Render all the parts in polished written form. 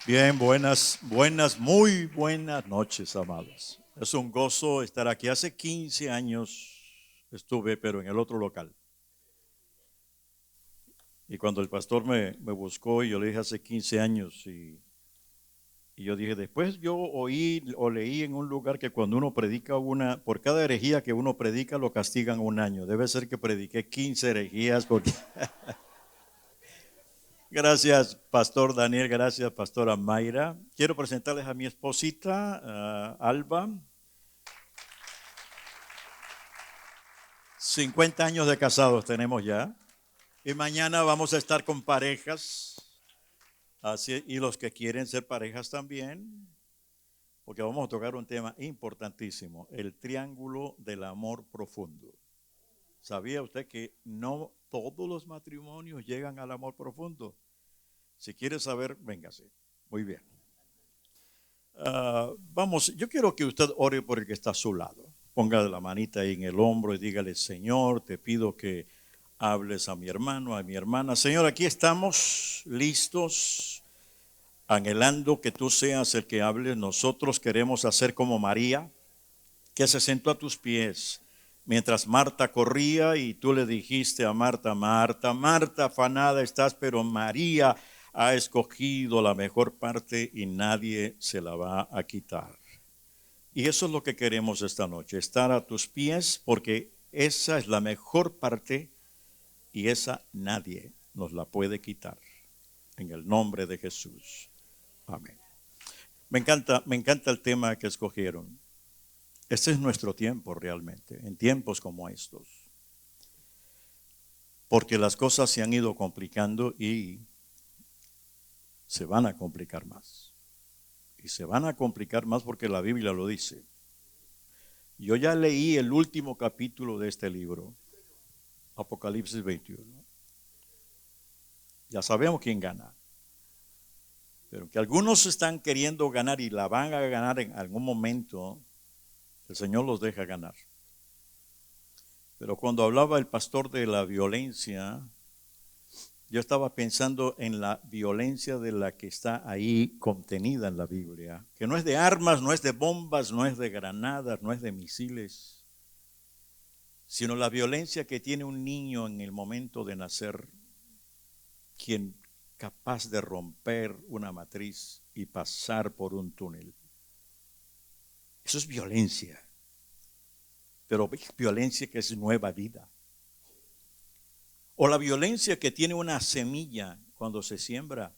Bien, muy buenas noches, amados. Es un gozo estar aquí. Hace 15 años estuve, pero en el otro local. Y cuando el pastor me buscó, y yo le dije hace 15 años, y yo dije, después yo oí o leí en un lugar que cuando uno predica por cada herejía que uno predica, lo castigan un año. Debe ser que prediqué 15 herejías porque... Gracias, Pastor Daniel. Gracias, Pastora Mayra. Quiero presentarles a mi esposita, Alba. 50 años de casados tenemos ya. Y mañana vamos a estar con parejas. Y los que quieren ser parejas también. Porque vamos a tocar un tema importantísimo. El triángulo del amor profundo. ¿Sabía usted que no todos los matrimonios llegan al amor profundo? Si quiere saber, véngase. Muy bien. Vamos, yo quiero que usted ore por el que está a su lado. Ponga la manita ahí en el hombro y dígale: Señor, te pido que hables a mi hermano, a mi hermana. Señor, aquí estamos listos, anhelando que tú seas el que hables. Nosotros queremos hacer como María, que se sentó a tus pies mientras Marta corría, y tú le dijiste a Marta: Marta, Marta, afanada estás, pero María ha escogido la mejor parte y nadie se la va a quitar. Y eso es lo que queremos esta noche, estar a tus pies, porque esa es la mejor parte y esa nadie nos la puede quitar. En el nombre de Jesús. Amén. Me encanta el tema que escogieron. Este es nuestro tiempo realmente, en tiempos como estos. Porque las cosas se han ido complicando y se van a complicar más. Y se van a complicar más porque la Biblia lo dice. Yo ya leí el último capítulo de este libro, Apocalipsis 21. Ya sabemos quién gana. Pero que algunos están queriendo ganar y la van a ganar en algún momento, el Señor los deja ganar. Pero cuando hablaba el pastor de la violencia, yo estaba pensando en la violencia de la que está ahí contenida en la Biblia, que no es de armas, no es de bombas, no es de granadas, no es de misiles, sino la violencia que tiene un niño en el momento de nacer, quien capaz de romper una matriz y pasar por un túnel. Eso es violencia, pero violencia que es nueva vida. O la violencia que tiene una semilla cuando se siembra.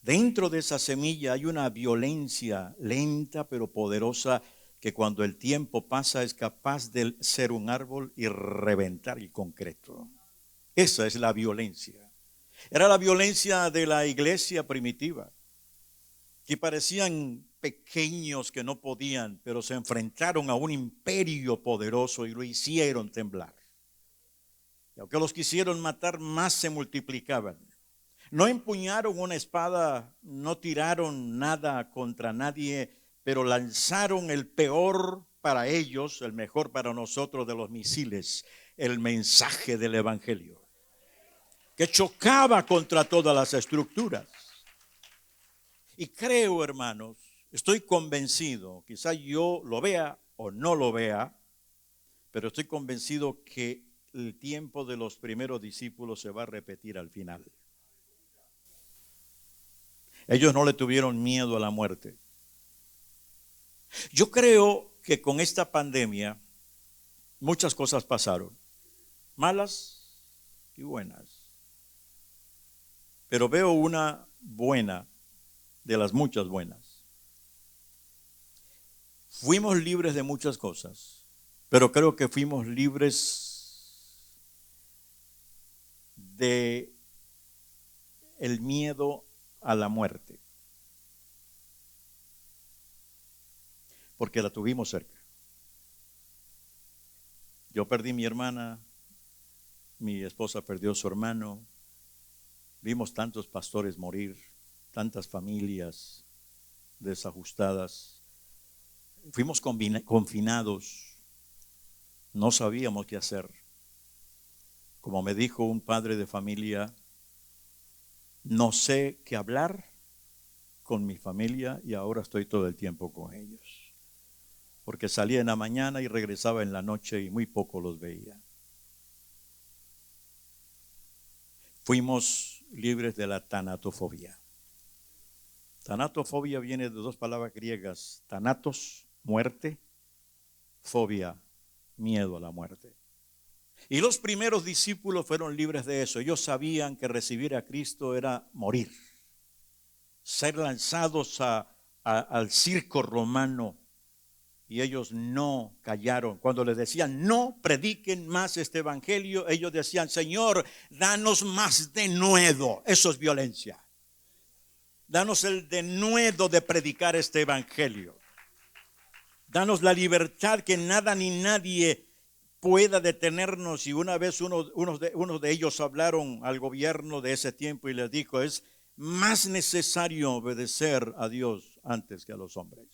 Dentro de esa semilla hay una violencia lenta pero poderosa, que cuando el tiempo pasa es capaz de ser un árbol y reventar el concreto. Esa es la violencia. Era la violencia de la iglesia primitiva, que parecían pequeños, que no podían, pero se enfrentaron a un imperio poderoso y lo hicieron temblar. Y aunque los quisieron matar, más se multiplicaban. No empuñaron una espada, no tiraron nada contra nadie, pero lanzaron el peor para ellos, el mejor para nosotros de los misiles, el mensaje del evangelio, que chocaba contra todas las estructuras. Y creo, hermanos, estoy convencido, quizá yo lo vea o no lo vea, pero estoy convencido que el tiempo de los primeros discípulos se va a repetir al final. Ellos no le tuvieron miedo a la muerte. Yo creo que con esta pandemia muchas cosas pasaron, malas y buenas. Pero veo una buena de las muchas buenas. Fuimos libres de muchas cosas, pero creo que fuimos libres de el miedo a la muerte, porque la tuvimos cerca. Yo perdí mi hermana, mi esposa perdió a su hermano, vimos tantos pastores morir, tantas familias desajustadas. Fuimos confinados, no sabíamos qué hacer. Como me dijo un padre de familia: no sé qué hablar con mi familia y ahora estoy todo el tiempo con ellos. Porque salía en la mañana y regresaba en la noche y muy poco los veía. Fuimos libres de la tanatofobia. Tanatofobia viene de dos palabras griegas: thanatos, muerte; fobia, miedo a la muerte. Y los primeros discípulos fueron libres de eso. Ellos sabían que recibir a Cristo era morir, ser lanzados al circo romano. Y ellos no callaron. Cuando les decían, no prediquen más este evangelio, ellos decían, Señor, danos más denuedo. Eso es violencia. Danos el denuedo de predicar este evangelio. Danos la libertad que nada ni nadie pueda detenernos. Y una vez unos de ellos hablaron al gobierno de ese tiempo y les dijo, es más necesario obedecer a Dios antes que a los hombres.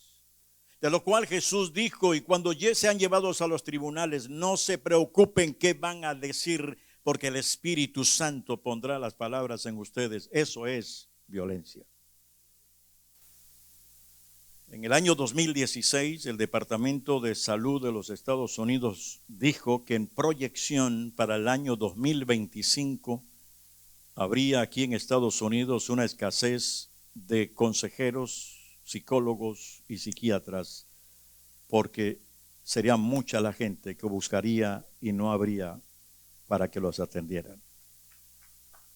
De lo cual Jesús dijo, y cuando ya sean llevados a los tribunales, no se preocupen qué van a decir, porque el Espíritu Santo pondrá las palabras en ustedes. Eso es violencia. En el año 2016, el Departamento de Salud de los Estados Unidos dijo que en proyección para el año 2025 habría aquí en Estados Unidos una escasez de consejeros, psicólogos y psiquiatras, porque sería mucha la gente que buscaría y no habría para que los atendieran.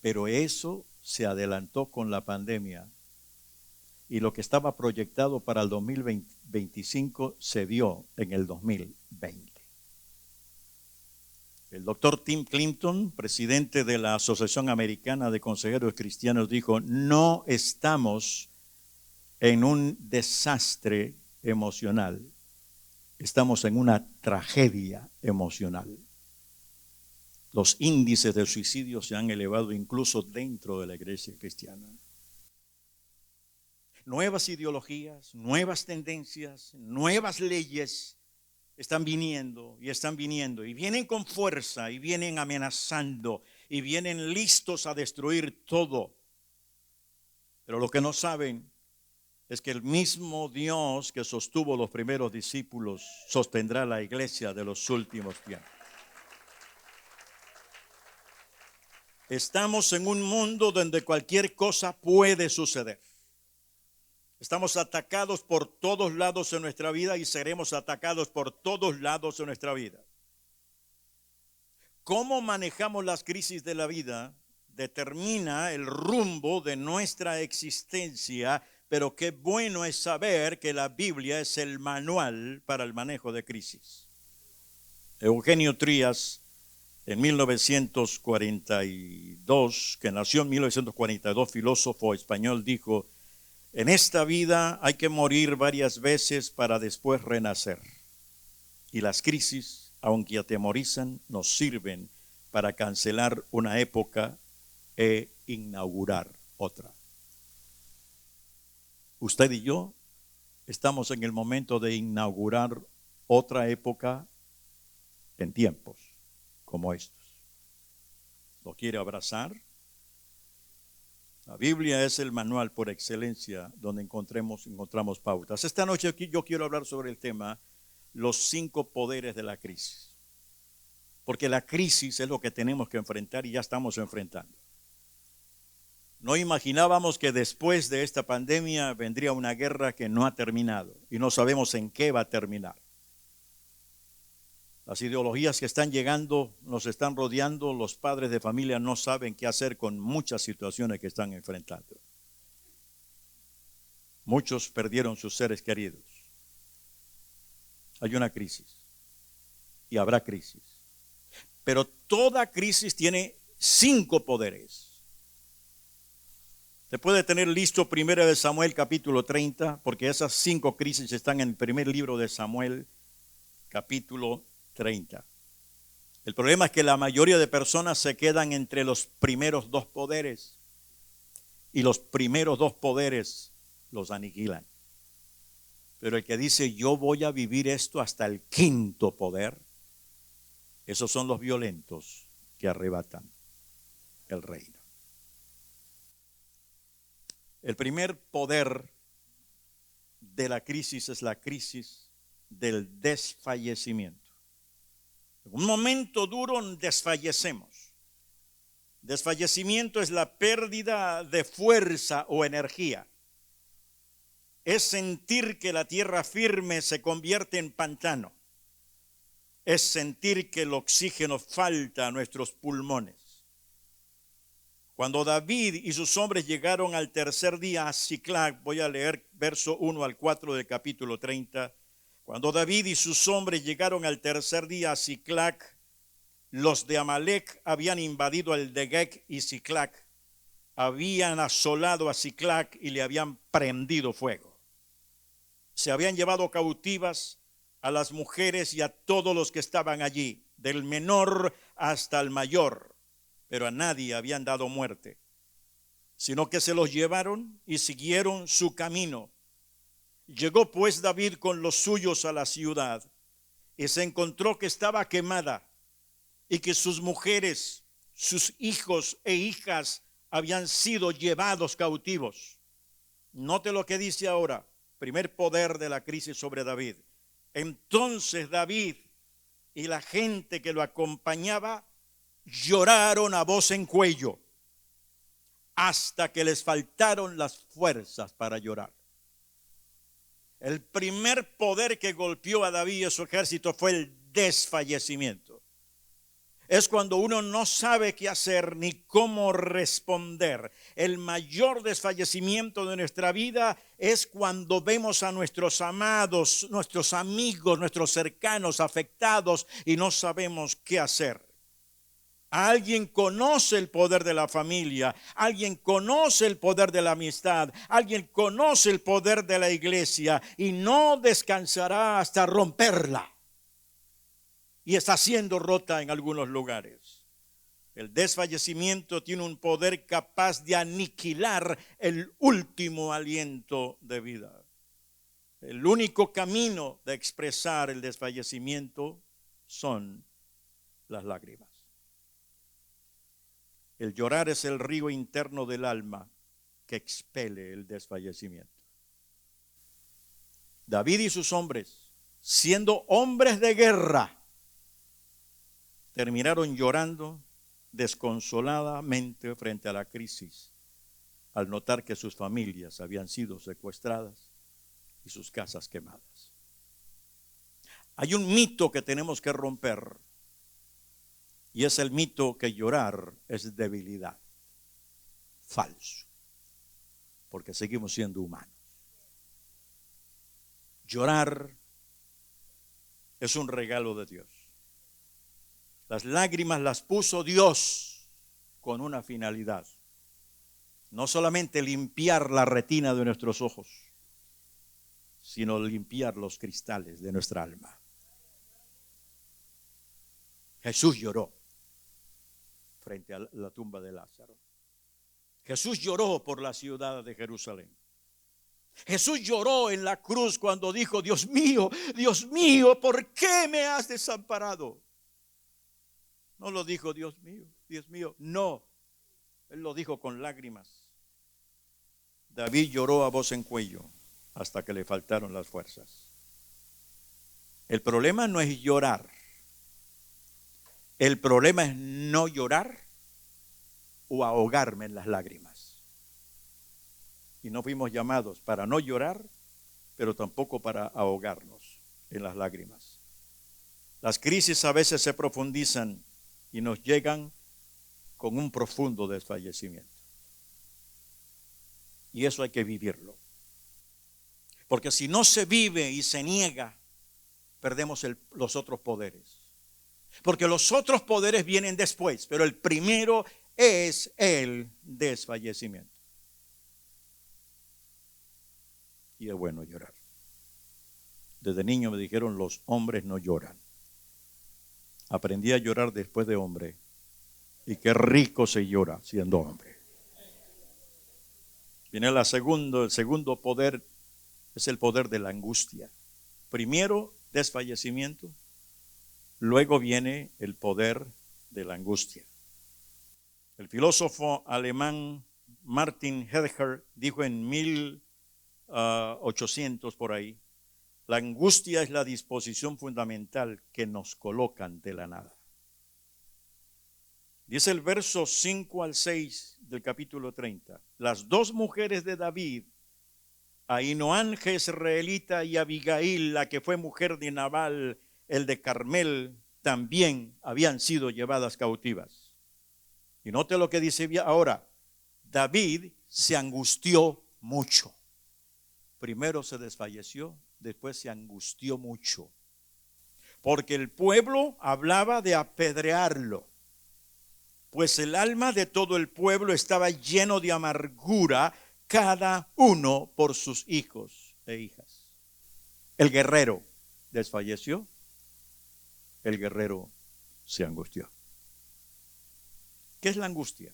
Pero eso se adelantó con la pandemia y lo que estaba proyectado para el 2025 se dio en el 2020. El doctor Tim Clinton, presidente de la Asociación Americana de Consejeros Cristianos, dijo, no estamos en un desastre emocional, estamos en una tragedia emocional. Los índices de suicidio se han elevado incluso dentro de la iglesia cristiana. Nuevas ideologías, nuevas tendencias, nuevas leyes están viniendo y vienen con fuerza y vienen amenazando y vienen listos a destruir todo. Pero lo que no saben es que el mismo Dios que sostuvo los primeros discípulos sostendrá la iglesia de los últimos tiempos. Estamos en un mundo donde cualquier cosa puede suceder. Estamos atacados por todos lados en nuestra vida y seremos atacados por todos lados en nuestra vida. Cómo manejamos las crisis de la vida determina el rumbo de nuestra existencia. Pero qué bueno es saber que la Biblia es el manual para el manejo de crisis. Eugenio Trías, en 1942, que nació en 1942, filósofo español, dijo, en esta vida hay que morir varias veces para después renacer. Y las crisis, aunque atemorizan, nos sirven para cancelar una época e inaugurar otra. Usted y yo estamos en el momento de inaugurar otra época en tiempos como estos. ¿Lo quiere abrazar? La Biblia es el manual por excelencia donde encontramos pautas. Esta noche aquí yo quiero hablar sobre el tema los 5 poderes de la crisis. Porque la crisis es lo que tenemos que enfrentar y ya estamos enfrentando. No imaginábamos que después de esta pandemia vendría una guerra que no ha terminado y no sabemos en qué va a terminar. Las ideologías que están llegando, nos están rodeando, los padres de familia no saben qué hacer con muchas situaciones que están enfrentando. Muchos perdieron sus seres queridos. Hay una crisis y habrá crisis. Pero toda crisis tiene 5 poderes. Se puede tener listo 1 de Samuel capítulo 30, porque esas 5 crisis están en el primer libro de Samuel capítulo 30. El problema es que la mayoría de personas se quedan entre los primeros 2 poderes y los primeros 2 poderes los aniquilan. Pero el que dice yo voy a vivir esto hasta el 5º poder, esos son los violentos que arrebatan el reino. El primer poder de la crisis es la crisis del desfallecimiento. En un momento duro desfallecemos. Desfallecimiento es la pérdida de fuerza o energía. Es sentir que la tierra firme se convierte en pantano. Es sentir que el oxígeno falta a nuestros pulmones. Cuando David y sus hombres llegaron al tercer día a Siclag, voy a leer verso 1 al 4 del capítulo 30. Cuando David y sus hombres llegaron al tercer día a Siclag, los de Amalec habían invadido el Degec y Siclag, habían asolado a Siclag y le habían prendido fuego. Se habían llevado cautivas a las mujeres y a todos los que estaban allí, del menor hasta el mayor, pero a nadie habían dado muerte, sino que se los llevaron y siguieron su camino. Llegó pues David con los suyos a la ciudad y se encontró que estaba quemada y que sus mujeres, sus hijos e hijas habían sido llevados cautivos. Note lo que dice ahora, primer poder de la crisis sobre David. Entonces David y la gente que lo acompañaba lloraron a voz en cuello hasta que les faltaron las fuerzas para llorar. El primer poder que golpeó a David y su ejército fue el desfallecimiento. Es cuando uno no sabe qué hacer ni cómo responder. El mayor desfallecimiento de nuestra vida es cuando vemos a nuestros amados, nuestros amigos, nuestros cercanos afectados y no sabemos qué hacer. Alguien conoce el poder de la familia, alguien conoce el poder de la amistad, alguien conoce el poder de la iglesia y no descansará hasta romperla. Y está siendo rota en algunos lugares. El desfallecimiento tiene un poder capaz de aniquilar el último aliento de vida. El único camino de expresar el desfallecimiento son las lágrimas. El llorar es el río interno del alma que expele el desfallecimiento. David y sus hombres, siendo hombres de guerra, terminaron llorando desconsoladamente frente a la crisis al notar que sus familias habían sido secuestradas y sus casas quemadas. Hay un mito que tenemos que romper y es el mito que llorar es debilidad. Falso, porque seguimos siendo humanos. Llorar es un regalo de Dios. Las lágrimas las puso Dios con una finalidad. No solamente limpiar la retina de nuestros ojos, sino limpiar los cristales de nuestra alma. Jesús lloró frente a la tumba de Lázaro. Jesús lloró por la ciudad de Jerusalén. Jesús lloró en la cruz cuando dijo: Dios mío, ¿por qué me has desamparado? No lo dijo Dios mío, no. Él lo dijo con lágrimas. David lloró a voz en cuello hasta que le faltaron las fuerzas. El problema no es llorar. El problema es no llorar o ahogarme en las lágrimas. Y no fuimos llamados para no llorar, pero tampoco para ahogarnos en las lágrimas. Las crisis a veces se profundizan y nos llegan con un profundo desfallecimiento. Y eso hay que vivirlo. Porque si no se vive y se niega, perdemos los otros poderes. Porque los otros poderes vienen después, pero el primero es el desfallecimiento. Y es bueno llorar. Desde niño me dijeron: los hombres no lloran. Aprendí a llorar después de hombre. Y qué rico se llora siendo hombre. Viene el segundo poder, es el poder de la angustia. Primero, desfallecimiento. Luego viene el poder de la angustia. El filósofo alemán Martin Heidegger dijo en 800 por ahí. La angustia es la disposición fundamental que nos coloca ante la nada. Dice el verso 5 al 6 del capítulo 30. Las dos mujeres de David, Ahinoam jezreelita y Abigail, la que fue mujer de Nabal, el de Carmel, también habían sido llevadas cautivas. Y note lo que dice ahora. David se angustió mucho. Primero se desfalleció, después se angustió mucho. Porque el pueblo hablaba de apedrearlo. Pues el alma de todo el pueblo estaba lleno de amargura, cada uno por sus hijos e hijas. El guerrero desfalleció, el guerrero se angustió. ¿Qué es la angustia?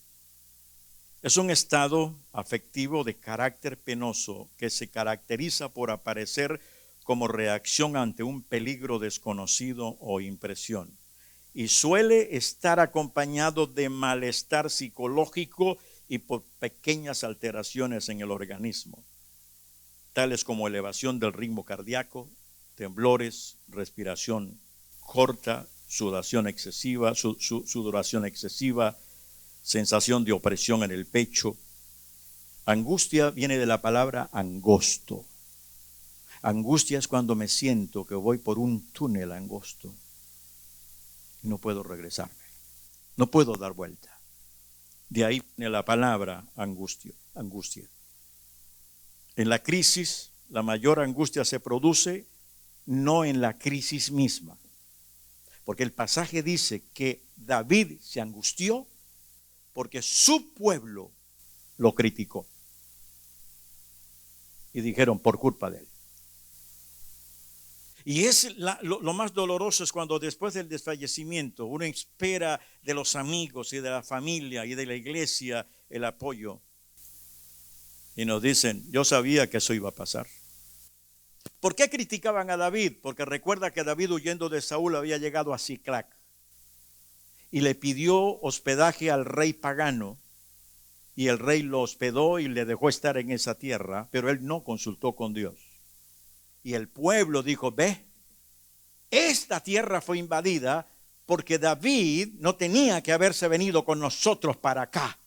Es un estado afectivo de carácter penoso que se caracteriza por aparecer como reacción ante un peligro desconocido o impresión. Y suele estar acompañado de malestar psicológico y por pequeñas alteraciones en el organismo, tales como elevación del ritmo cardíaco, temblores, respiración corta, sudoración excesiva, sensación de opresión en el pecho. Angustia viene de la palabra angosto. Angustia es cuando me siento que voy por un túnel angosto. No puedo regresarme, no puedo dar vuelta. De ahí viene la palabra angustia. En la crisis, la mayor angustia se produce no en la crisis misma, porque el pasaje dice que David se angustió porque su pueblo lo criticó y dijeron por culpa de él. Y lo más doloroso es cuando después del desfallecimiento uno espera de los amigos y de la familia y de la iglesia el apoyo. Y nos dicen, yo sabía que eso iba a pasar. ¿Por qué criticaban a David? Porque recuerda que David, huyendo de Saúl, había llegado a Siclac y le pidió hospedaje al rey pagano. Y el rey lo hospedó y le dejó estar en esa tierra, pero él no consultó con Dios. Y el pueblo dijo, ve, esta tierra fue invadida porque David no tenía que haberse venido con nosotros para acá.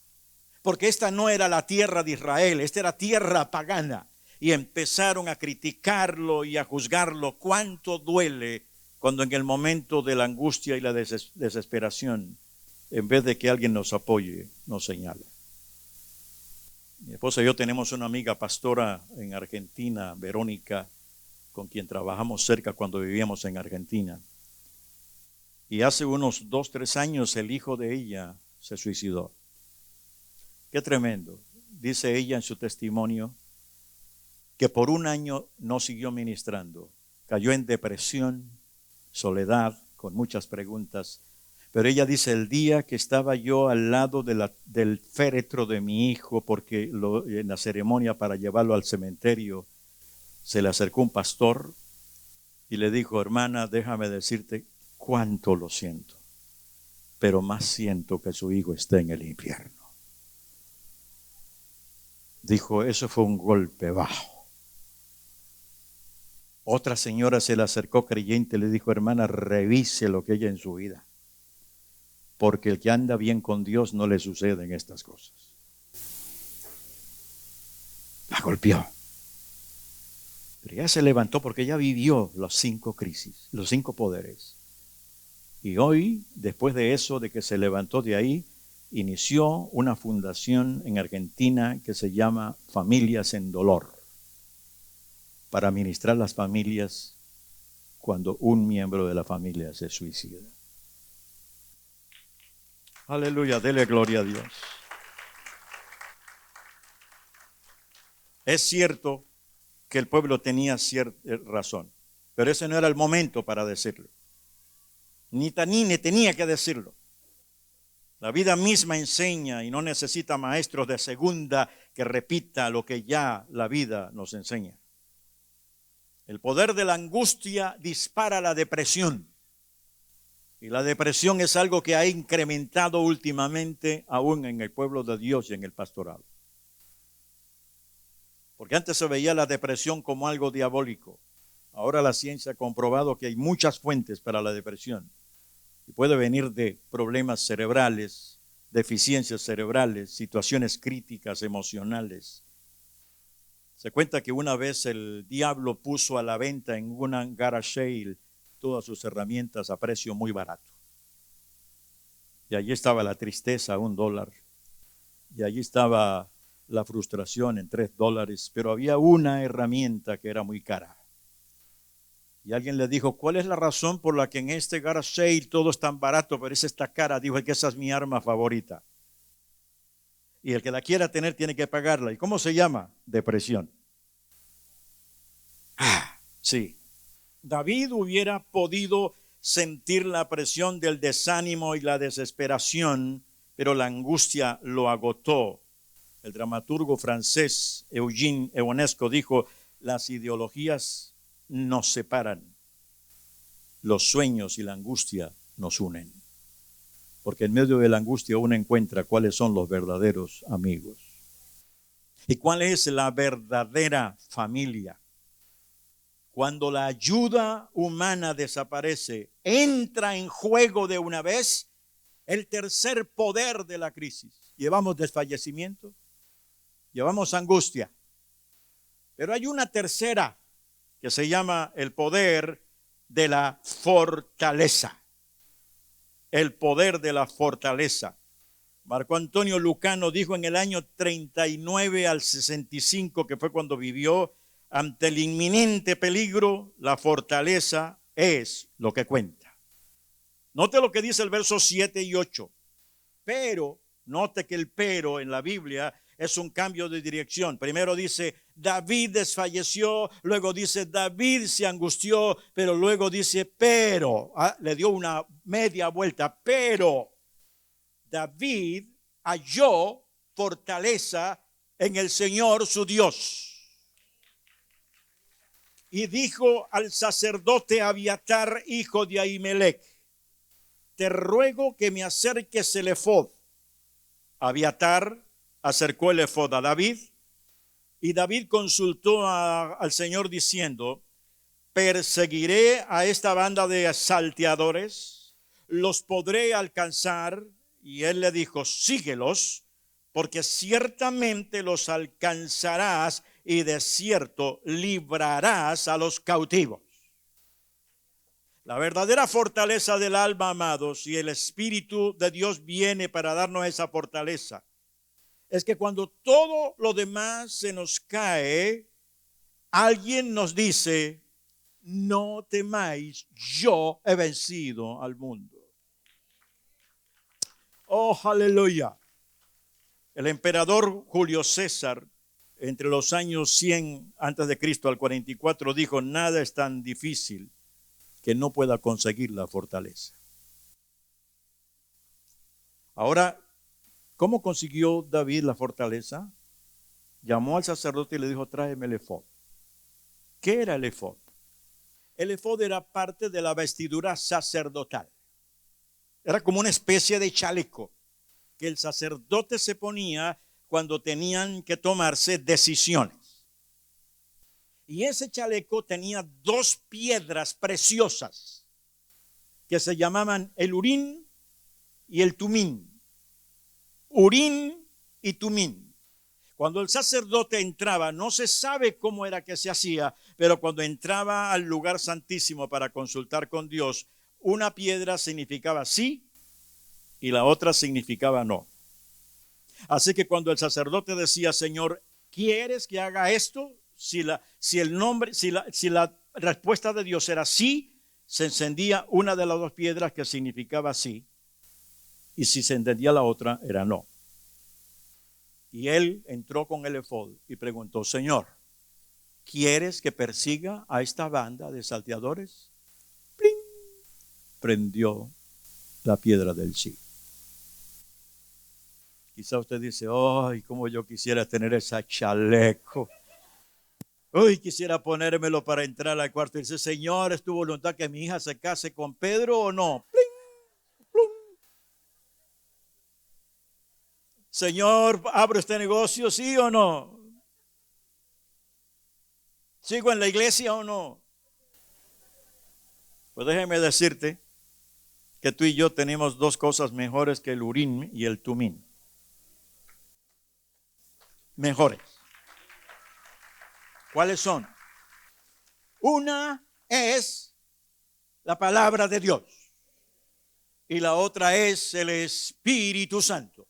Porque esta no era la tierra de Israel, esta era tierra pagana. Y empezaron a criticarlo y a juzgarlo. ¿Cuánto duele cuando en el momento de la angustia y la desesperación, en vez de que alguien nos apoye, nos señala? Mi esposa y yo tenemos una amiga pastora en Argentina, Verónica, con quien trabajamos cerca cuando vivíamos en Argentina. Y hace unos 2-3 años el hijo de ella se suicidó. Qué tremendo. Dice ella en su testimonio que por 1 año no siguió ministrando. Cayó en depresión, soledad, con muchas preguntas. Pero ella dice, el día que estaba yo al lado del féretro de mi hijo, porque en la ceremonia para llevarlo al cementerio, se le acercó un pastor y le dijo, hermana, déjame decirte cuánto lo siento, pero más siento que su hijo está en el infierno. Dijo, eso fue un golpe bajo. Otra señora se le acercó creyente y le dijo, hermana, revise lo que hay en su vida, porque el que anda bien con Dios no le suceden estas cosas. La golpeó. Pero ella se levantó porque ella vivió las 5 crisis, los 5 poderes. Y hoy, después de eso, de que se levantó de ahí, inició una fundación en Argentina que se llama Familias en Dolor, para ministrar las familias cuando un miembro de la familia se suicida. Aleluya, dele gloria a Dios. Es cierto que el pueblo tenía cierta razón, pero ese no era el momento para decirlo. Ni tenía que decirlo. La vida misma enseña y no necesita maestros de segunda que repita lo que ya la vida nos enseña. El poder de la angustia dispara la depresión. Y la depresión es algo que ha incrementado últimamente aún en el pueblo de Dios y en el pastorado. Porque antes se veía la depresión como algo diabólico. Ahora la ciencia ha comprobado que hay muchas fuentes para la depresión. Y puede venir de problemas cerebrales, deficiencias cerebrales, situaciones críticas emocionales. Se cuenta que una vez el diablo puso a la venta en una garage sale todas sus herramientas a precio muy barato. Y allí estaba la tristeza a $1. Y allí estaba la frustración en $3. Pero había una herramienta que era muy cara. Y alguien le dijo, ¿cuál es la razón por la que en este garage sale todo es tan barato, pero esa está cara? Dijo, es que esa es mi arma favorita. Y el que la quiera tener tiene que pagarla. ¿Y cómo se llama? Depresión. Sí. David hubiera podido sentir la presión del desánimo y la desesperación, pero la angustia lo agotó. El dramaturgo francés Eugène Ionesco dijo, las ideologías nos separan, los sueños y la angustia nos unen. Porque en medio de la angustia uno encuentra cuáles son los verdaderos amigos. ¿Y cuál es la verdadera familia? Cuando la ayuda humana desaparece, entra en juego de una vez el tercer poder de la crisis. Llevamos desfallecimiento, llevamos angustia, pero hay una tercera que se llama el poder de la fortaleza. El poder de la fortaleza. Marco Antonio Lucano dijo en el año 39 al 65, que fue cuando vivió, ante el inminente peligro, la fortaleza es lo que cuenta. Note lo que dice el verso 7 y 8. Pero, note que el pero en la Biblia es un cambio de dirección. Primero dice, David desfalleció, luego dice, David se angustió, pero luego dice, pero, le dio una media vuelta, pero David halló fortaleza en el Señor su Dios. Y dijo al sacerdote Abiatar, hijo de Ahimelech, te ruego que me acerques el efod. Abiatar acercó el efod a David, y David consultó al Señor diciendo, perseguiré a esta banda de salteadores, los podré alcanzar. Y él le dijo, síguelos, porque ciertamente los alcanzarás y de cierto librarás a los cautivos. La verdadera fortaleza del alma, amados, y el Espíritu de Dios viene para darnos esa fortaleza, es que cuando todo lo demás se nos cae, alguien nos dice, no temáis, yo he vencido al mundo. Oh, aleluya. El emperador Julio César, entre los años 100 antes de Cristo al 44, dijo, nada es tan difícil que no pueda conseguir la fortaleza. Ahora, ¿cómo consiguió David la fortaleza? Llamó al sacerdote y le dijo, tráeme el efod. ¿Qué era el efod? El efod era parte de la vestidura sacerdotal. Era como una especie de chaleco que el sacerdote se ponía cuando tenían que tomarse decisiones. Y ese chaleco tenía dos piedras preciosas que se llamaban el Urín y el Tumín. Urín y Tumín. Cuando el sacerdote entraba, no se sabe cómo era que se hacía, pero cuando entraba al lugar santísimo para consultar con Dios, una piedra significaba sí y la otra significaba no. Así que cuando el sacerdote decía, Señor, ¿quieres que haga esto? Si la respuesta de Dios era sí, se encendía una de las dos piedras que significaba sí, y si se encendía la otra era no. Y él entró con el efod y preguntó, Señor, ¿quieres que persiga a esta banda de salteadores? ¡Pling! Prendió la piedra del sí. Quizá usted dice, ay, cómo yo quisiera tener ese chaleco. Uy, quisiera ponérmelo para entrar al cuarto y dice, Señor, ¿es tu voluntad que mi hija se case con Pedro o no? ¡Pling! ¡Plum! Señor, ¿abro este negocio, sí o no? ¿Sigo en la iglesia o no? Pues déjeme decirte que tú y yo tenemos dos cosas mejores que el Urim y el Tumim. Mejores. ¿Cuáles son? Una es la palabra de Dios y la otra es el Espíritu Santo.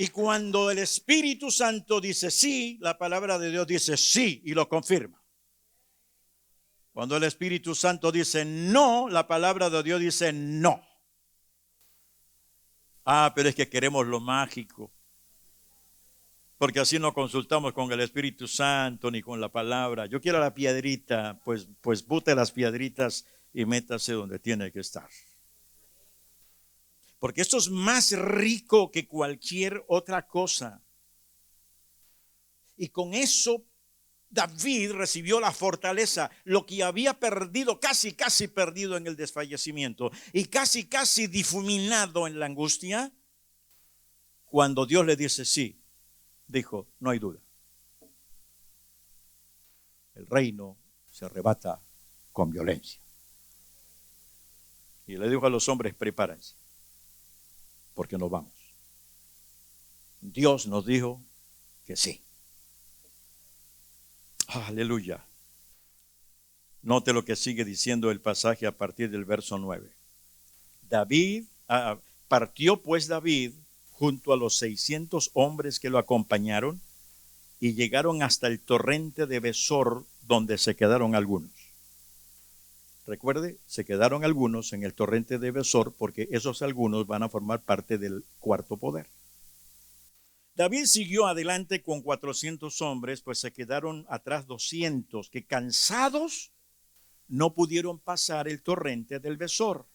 Y cuando el Espíritu Santo dice sí, la palabra de Dios dice sí y lo confirma. Cuando el Espíritu Santo dice no, la palabra de Dios dice no. Ah, pero es que queremos lo mágico. Porque así no consultamos con el Espíritu Santo ni con la palabra. Yo quiero la piedrita, pues bote las piedritas y métase donde tiene que estar. Porque esto es más rico que cualquier otra cosa. Y con eso David recibió la fortaleza, lo que había perdido, casi perdido en el desfallecimiento y casi difuminado en la angustia. Cuando Dios le dice sí, dijo, no hay duda. El reino se arrebata con violencia. Y le dijo a los hombres, prepárense, porque nos vamos. Dios nos dijo que sí. Aleluya. Note lo que sigue diciendo el pasaje a partir del verso 9. Partió pues David junto a los 600 hombres que lo acompañaron y llegaron hasta el torrente de Besor, donde se quedaron algunos. Recuerde, se quedaron algunos en el torrente de Besor porque esos algunos van a formar parte del cuarto poder. David siguió adelante con 400 hombres, pues se quedaron atrás 200 que cansados no pudieron pasar el torrente del Besor.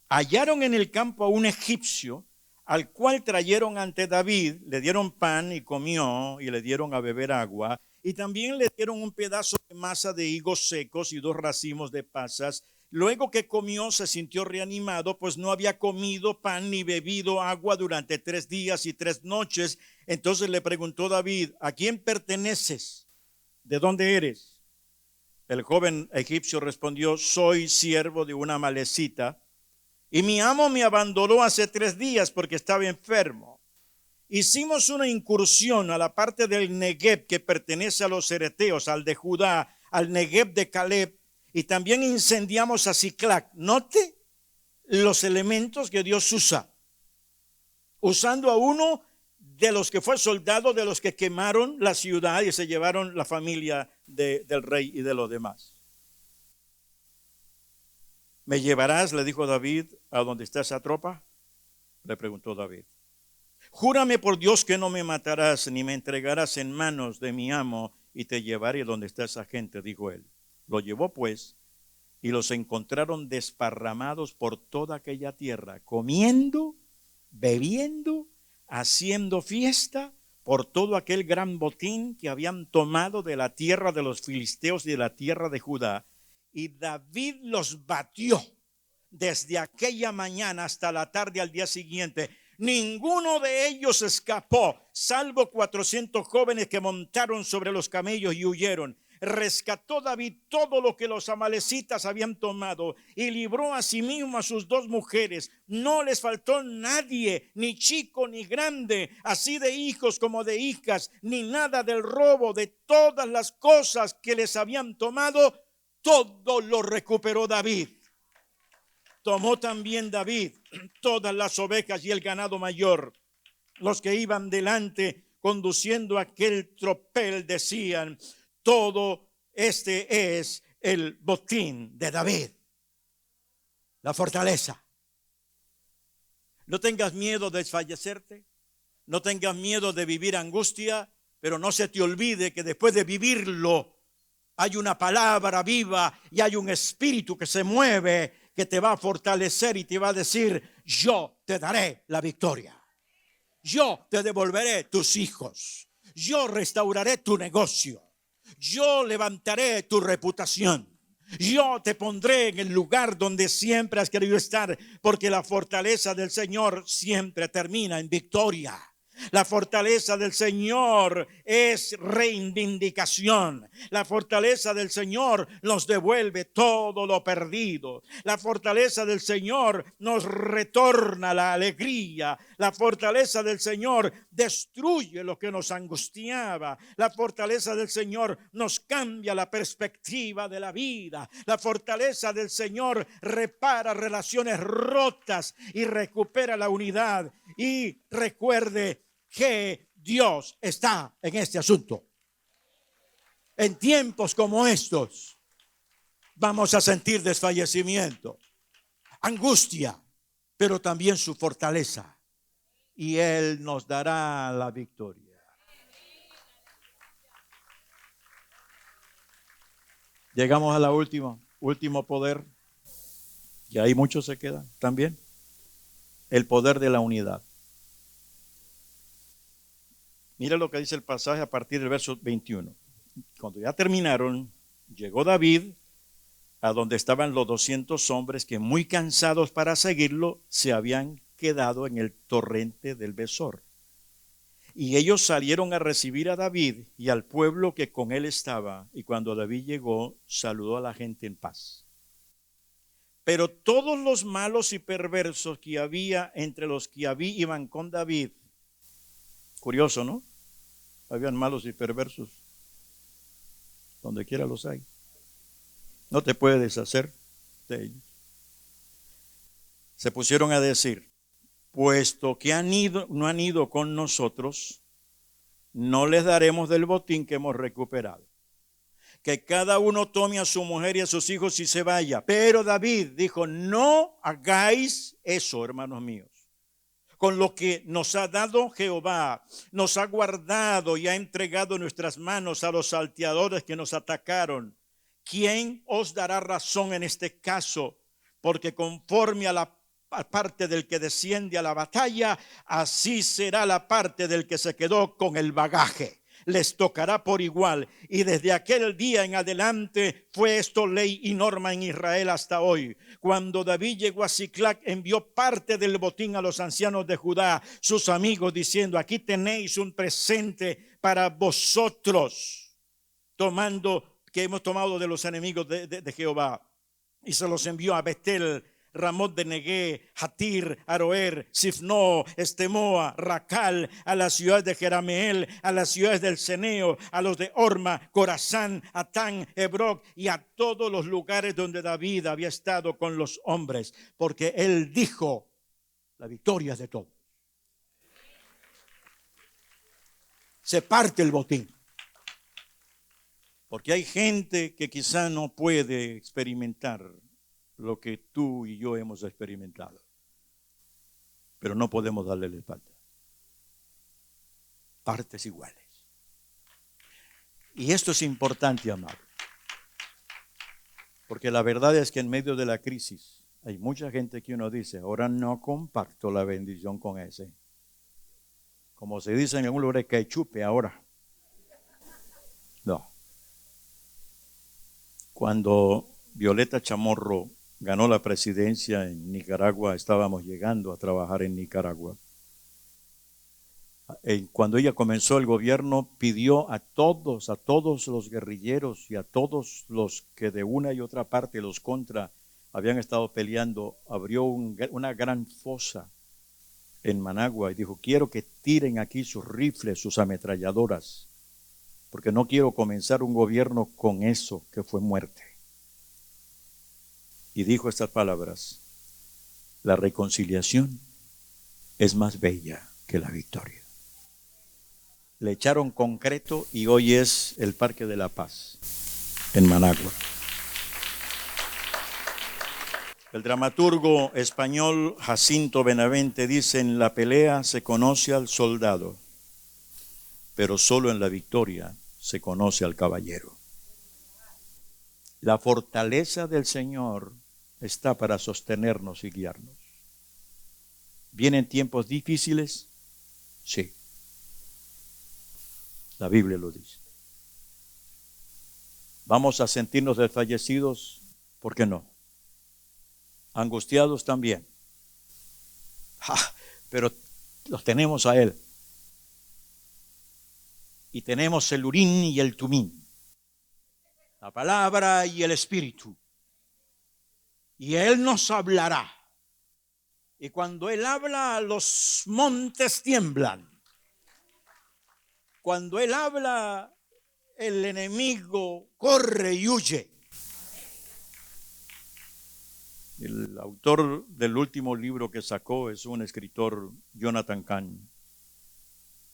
Hallaron en el campo a un egipcio, al cual trajeron ante David, le dieron pan y comió, y le dieron a beber agua, y también le dieron un pedazo de masa de higos secos y 2 racimos de pasas. Luego que comió se sintió reanimado, pues no había comido pan ni bebido agua durante 3 días y 3 noches. Entonces le preguntó David, ¿a quién perteneces? ¿De dónde eres? El joven egipcio respondió, soy siervo de una amalecita, y mi amo me abandonó hace 3 días porque estaba enfermo. Hicimos una incursión a la parte del Negev que pertenece a los hereteos, al de Judá, al Negev de Caleb, y también incendiamos a Siclac. Note los elementos que Dios usa. Usando a uno de los que fue soldado, de los que quemaron la ciudad y se llevaron la familia del rey y de los demás. ¿Me llevarás, le dijo David, a donde está esa tropa? Le preguntó David. Júrame por Dios que no me matarás ni me entregarás en manos de mi amo y te llevaré donde está esa gente, dijo él. Lo llevó pues y los encontraron desparramados por toda aquella tierra, comiendo, bebiendo, haciendo fiesta por todo aquel gran botín que habían tomado de la tierra de los filisteos y de la tierra de Judá. Y David los batió desde aquella mañana hasta la tarde al día siguiente. Ninguno de ellos escapó, salvo 400 jóvenes que montaron sobre los camellos y huyeron. Rescató David todo lo que los amalecitas habían tomado y libró a sí mismo a sus 2 mujeres. No les faltó nadie, ni chico ni grande, así de hijos como de hijas, ni nada del robo. De todas las cosas que les habían tomado, todo lo recuperó David. Tomó también David todas las ovejas y el ganado mayor. Los que iban delante conduciendo aquel tropel decían, todo este es el botín de David. La fortaleza. No tengas miedo de desfallecerte, no tengas miedo de vivir angustia, pero no se te olvide que después de vivirlo hay una palabra viva y hay un espíritu que se mueve, que te va a fortalecer y te va a decir, yo te daré la victoria. Yo te devolveré tus hijos. Yo restauraré tu negocio. Yo levantaré tu reputación. Yo te pondré en el lugar donde siempre has querido estar, porque la fortaleza del Señor siempre termina en victoria. La fortaleza del Señor es reivindicación. La fortaleza del Señor nos devuelve todo lo perdido. La fortaleza del Señor nos retorna la alegría. La fortaleza del Señor destruye lo que nos angustiaba. La fortaleza del Señor nos cambia la perspectiva de la vida. La fortaleza del Señor repara relaciones rotas y recupera la unidad. Y recuerde que Dios está en este asunto. En tiempos como estos vamos a sentir desfallecimiento, angustia, pero también su fortaleza. Y Él nos dará la victoria. Llegamos a la último poder. Y ahí muchos se quedan también. El poder de la unidad. Mira lo que dice el pasaje a partir del verso 21. Cuando ya terminaron, llegó David a donde estaban los 200 hombres que, muy cansados para seguirlo, se habían quedado en el torrente del Besor. Y ellos salieron a recibir a David y al pueblo que con él estaba. Y cuando David llegó, saludó a la gente en paz. Pero todos los malos y perversos que había entre los que iban con David, curioso, ¿no? Habían malos y perversos. Donde quiera los hay. No te puedes deshacer de ellos. Se pusieron a decir, puesto que no han ido con nosotros, no les daremos del botín que hemos recuperado. Que cada uno tome a su mujer y a sus hijos y se vaya. Pero David dijo, no hagáis eso, hermanos míos. Con lo que nos ha dado Jehová, nos ha guardado y ha entregado en nuestras manos a los salteadores que nos atacaron. ¿Quién os dará razón en este caso? Porque conforme a la parte del que desciende a la batalla, así será la parte del que se quedó con el bagaje. Les tocará por igual, y desde aquel día en adelante fue esto ley y norma en Israel hasta hoy. Cuando David llegó a Siclac, envió parte del botín a los ancianos de Judá, sus amigos, diciendo, aquí tenéis un presente para vosotros, que hemos tomado de los enemigos de Jehová. Y se los envió a Betel, Ramot de Negué, Jatir, Aroer, Sifno, Estemoa, Racal, a las ciudades de Jerameel, a las ciudades del Ceneo, a los de Orma, Corazán, Atán, Hebroc y a todos los lugares donde David había estado con los hombres, porque él dijo, la victoria es de todos. Se parte el botín. Porque hay gente que quizá no puede experimentar lo que tú y yo hemos experimentado. Pero no podemos darle la espalda. Partes iguales. Y esto es importante, amado. Porque la verdad es que en medio de la crisis hay mucha gente que uno dice, ahora no comparto la bendición con ese. Como se dice en algún lugar, que chupe ahora. No. Cuando Violeta Chamorro ganó la presidencia en Nicaragua, estábamos llegando a trabajar en Nicaragua. Cuando ella comenzó el gobierno, pidió a todos los guerrilleros y a todos los que de una y otra parte, los contra, habían estado peleando, abrió una gran fosa en Managua y dijo, quiero que tiren aquí sus rifles, sus ametralladoras, porque no quiero comenzar un gobierno con eso que fue muerte. Y dijo estas palabras, la reconciliación es más bella que la victoria. Le echaron concreto y hoy es el Parque de la Paz en Managua. El dramaturgo español Jacinto Benavente dice, en la pelea se conoce al soldado, pero solo en la victoria se conoce al caballero. La fortaleza del Señor está para sostenernos y guiarnos. ¿Vienen tiempos difíciles? Sí. La Biblia lo dice. ¿Vamos a sentirnos desfallecidos? ¿Por qué no? Angustiados también. Pero los tenemos a Él. Y tenemos el Urim y el Tumim, la palabra y el Espíritu. Y Él nos hablará. Y cuando Él habla, los montes tiemblan. Cuando Él habla, el enemigo corre y huye. El autor del último libro que sacó es un escritor, Jonathan Cahn.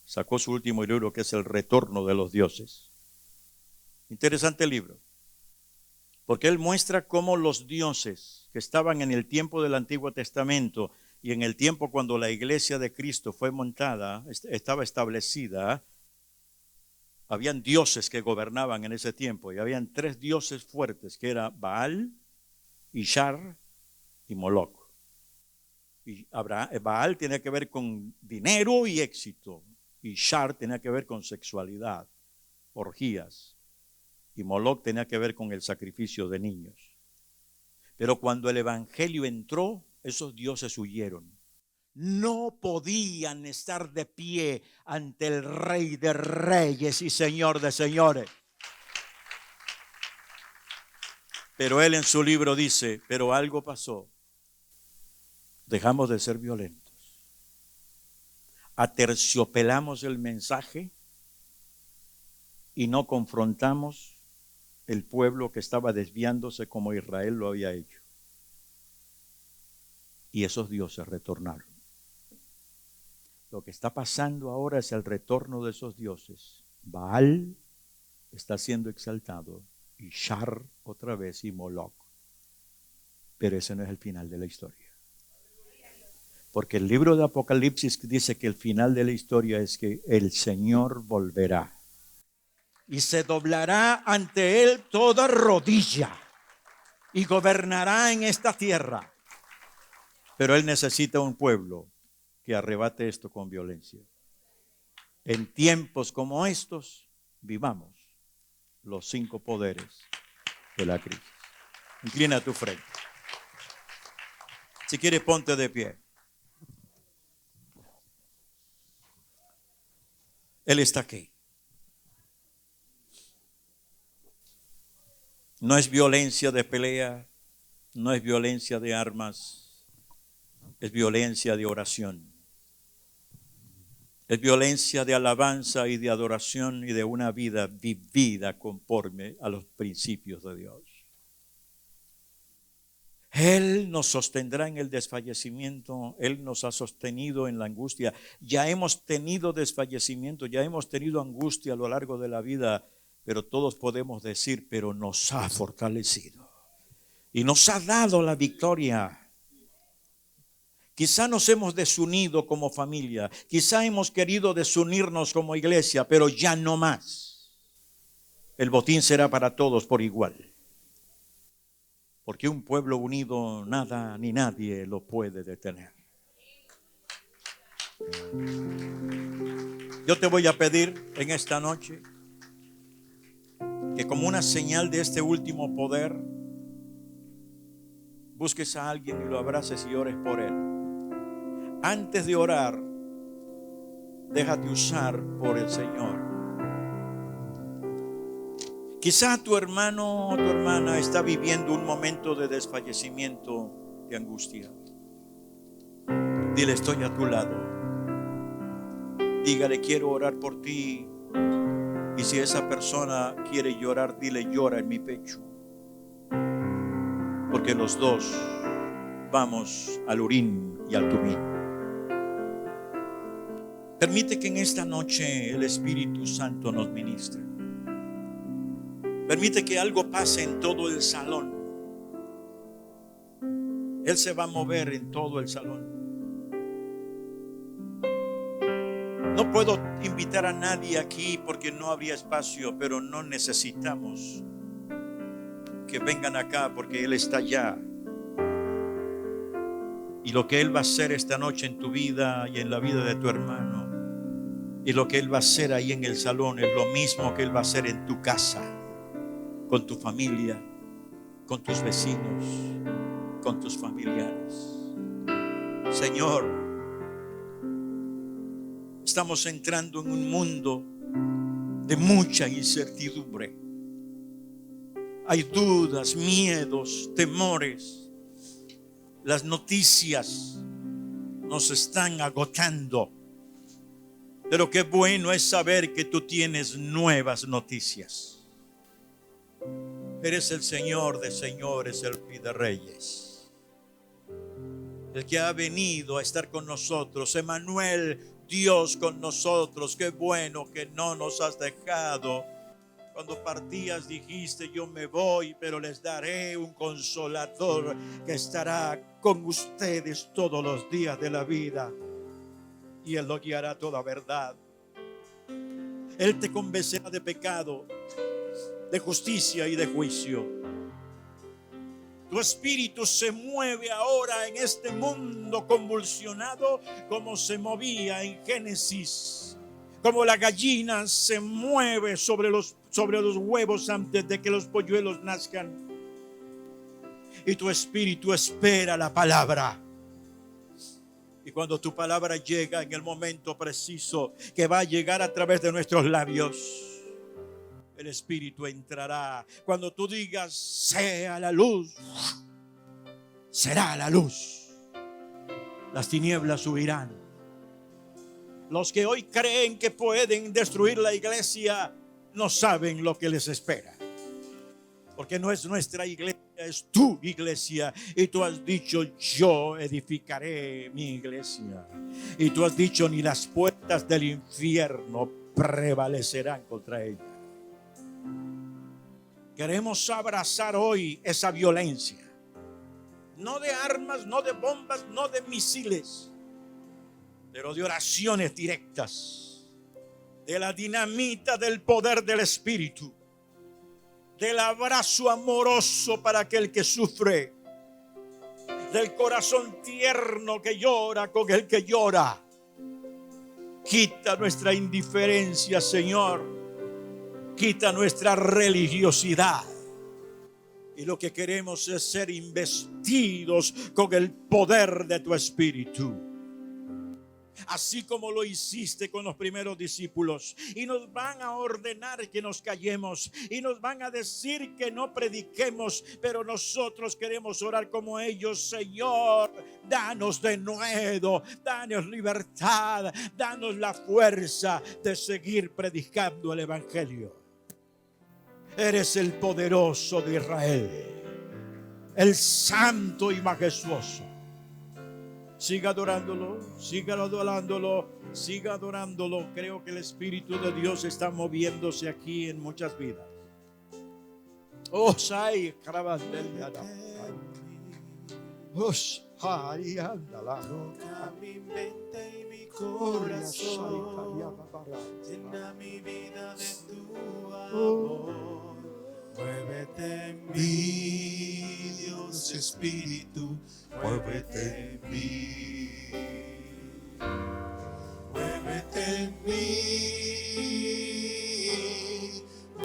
Sacó su último libro, que es El Retorno de los Dioses. Interesante libro, porque él muestra cómo los dioses que estaban en el tiempo del Antiguo Testamento y en el tiempo cuando la iglesia de Cristo fue montada, estaba establecida, habían dioses que gobernaban en ese tiempo, y habían 3 dioses fuertes, que era Baal, Ishar y Moloch. Y Baal tenía que ver con dinero y éxito, Ishar tenía que ver con sexualidad, orgías, y Moloch tenía que ver con el sacrificio de niños. Pero cuando el evangelio entró, esos dioses huyeron. No podían estar de pie ante el Rey de Reyes y Señor de Señores. Pero él en su libro dice, pero algo pasó. Dejamos de ser violentos. Aterciopelamos el mensaje y no confrontamos el pueblo que estaba desviándose como Israel lo había hecho. Y esos dioses retornaron. Lo que está pasando ahora es el retorno de esos dioses. Baal está siendo exaltado, y Ishar otra vez, y Moloch. Pero ese no es el final de la historia. Porque el libro de Apocalipsis dice que el final de la historia es que el Señor volverá. Y se doblará ante Él toda rodilla. Y gobernará en esta tierra. Pero Él necesita un pueblo que arrebate esto con violencia. En tiempos como estos, vivamos los 5 poderes de la crisis. Inclina tu frente. Si quieres, ponte de pie. Él está aquí. No es violencia de pelea, no es violencia de armas, es violencia de oración. Es violencia de alabanza y de adoración y de una vida vivida conforme a los principios de Dios. Él nos sostendrá en el desfallecimiento, Él nos ha sostenido en la angustia. Ya hemos tenido desfallecimiento, ya hemos tenido angustia a lo largo de la vida, pero todos podemos decir, pero nos ha fortalecido y nos ha dado la victoria. Quizá nos hemos desunido como familia, quizá hemos querido desunirnos como iglesia, pero ya no más. El botín será para todos por igual. Porque un pueblo unido, nada ni nadie lo puede detener. Yo te voy a pedir en esta noche que, como una señal de este último poder, busques a alguien y lo abraces y ores por él. Antes de orar, déjate usar por el Señor. Quizá tu hermano o tu hermana está viviendo un momento de desfallecimiento, de angustia. Dile, estoy a tu lado. Dígale, quiero orar por ti. Y si esa persona quiere llorar, dile, llora en mi pecho. Porque los dos vamos al Urim y al Tumim. Permite que en esta noche el Espíritu Santo nos ministre. Permite que algo pase en todo el salón. Él se va a mover en todo el salón. No puedo invitar a nadie aquí porque no habría espacio, pero no necesitamos que vengan acá porque Él está allá. Y lo que Él va a hacer esta noche en tu vida y en la vida de tu hermano, y lo que Él va a hacer ahí en el salón, es lo mismo que Él va a hacer en tu casa, con tu familia, con tus vecinos, con tus familiares. Señor, estamos entrando en un mundo de mucha incertidumbre. Hay dudas, miedos, temores. Las noticias nos están agotando. Pero qué bueno es saber que tú tienes nuevas noticias. Eres el Señor de señores, el Rey de reyes. El que ha venido a estar con nosotros. Emmanuel, Dios con nosotros. Qué bueno que no nos has dejado. Cuando partías dijiste, yo me voy, pero les daré un consolador que estará con ustedes todos los días de la vida. Y Él lo guiará a toda verdad. Él te convencerá de pecado, de justicia y de juicio. Tu espíritu se mueve ahora en este mundo convulsionado como se movía en Génesis. Como la gallina se mueve sobre los huevos antes de que los polluelos nazcan. Y tu espíritu espera la palabra. Y cuando tu palabra llega en el momento preciso que va a llegar a través de nuestros labios, el Espíritu entrará. Cuando tú digas, sea la luz, será la luz. Las tinieblas huirán. Los que hoy creen que pueden destruir la iglesia no saben lo que les espera. Porque no es nuestra iglesia, es tu iglesia. Y tú has dicho, yo edificaré mi iglesia. Y tú has dicho, ni las puertas del infierno prevalecerán contra ella. Queremos abrazar hoy esa violencia. No de armas, no de bombas, no de misiles, pero de oraciones directas. De la dinamita del poder del Espíritu. Del abrazo amoroso para aquel que sufre. Del corazón tierno que llora con el que llora. Quita nuestra indiferencia, Señor. Quita nuestra religiosidad. Y lo que queremos es ser investidos con el poder de tu Espíritu. Así como lo hiciste con los primeros discípulos. Y nos van a ordenar que nos callemos. Y nos van a decir que no prediquemos. Pero nosotros queremos orar como ellos. Señor, danos de nuevo. Danos libertad. Danos la fuerza de seguir predicando el Evangelio. Eres el poderoso de Israel. El santo y majestuoso. Siga adorándolo, siga adorándolo, siga adorándolo. Creo que el Espíritu de Dios está moviéndose aquí en muchas vidas. Oh, sai, toca mi mente y mi corazón, llena mi vida de tu amor. Muévete en mí, Dios Espíritu, muévete en mí. Muévete en mí,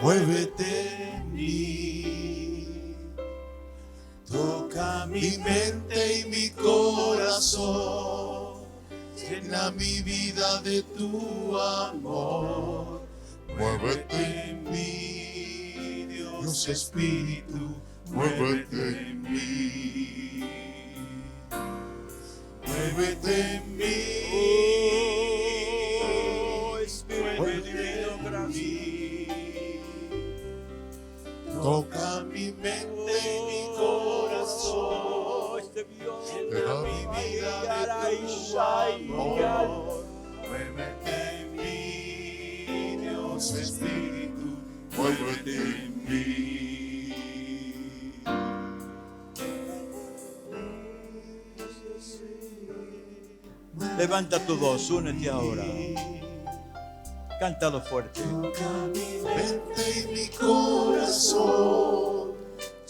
muévete en mí. Toca mi mente y mi corazón, llena mi vida de tu amor. Muévete en mí, Dios Espíritu, muévete en mí. Muévete en mí, muévete en mí. Toca mi mente y mi corazón, llena mi vida de tu amor. Muévete en mí, Dios Espíritu, muévete en mí. Levanta tu voz, únete ahora. Cántalo fuerte. Toca mi mente y mi corazón,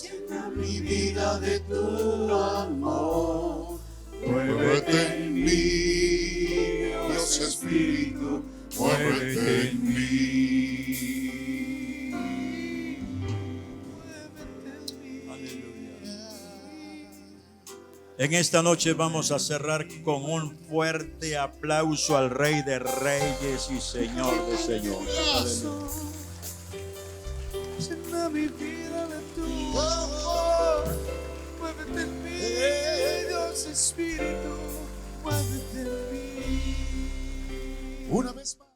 llena mi vida de tu amor. Muévete en mí, Dios Espíritu, muévete en mí. En esta noche vamos a cerrar con un fuerte aplauso al Rey de Reyes y Señor de Señores. Aleluya. Llena mi vida de tu amor. Muévete en mí, Dios Espíritu. Muévete en mí. Una vez más.